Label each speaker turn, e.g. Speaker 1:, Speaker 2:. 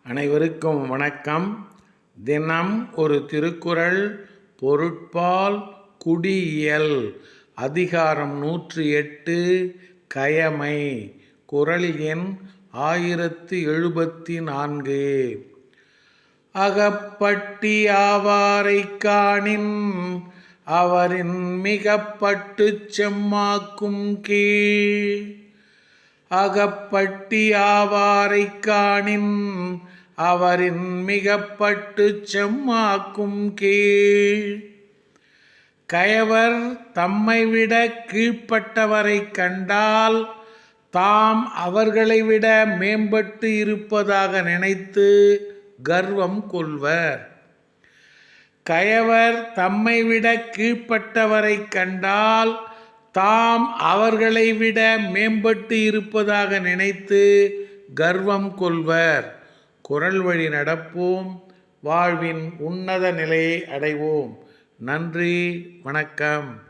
Speaker 1: அனைவருக்கும் வணக்கம். தினம் ஒரு திருக்குறள். பொருட்பால் குடியியல். அதிகாரம் 108 கயமை. குறள் எண் 1074. அகப்பட்டி ஆவாரைக் காணின் அவரின் மிகப்பட்டுச் செம்மாக்கும் கீழ். அகப்பட்டி ஆவாரைக் காணின் அவரின் மிகப்பட்டுச் செம்மாக்கும் கீழ். கயவர் தம்மை விட கீழ்ப்பட்டவரைக் கண்டால் தாம் அவர்களை விட மேம்பட்டு இருப்பதாக நினைத்து கர்வம் கொள்வர். கயவர் தம்மை விட கீழ்ப்பட்டவரைக் கண்டால் தாம் அவர்களை விட மேம்பட்டு இருப்பதாக நினைத்து கர்வம் கொள்வர். குறள் வழி நடப்போம், வாழ்வின் உன்னத நிலையை அடைவோம். நன்றி, வணக்கம்.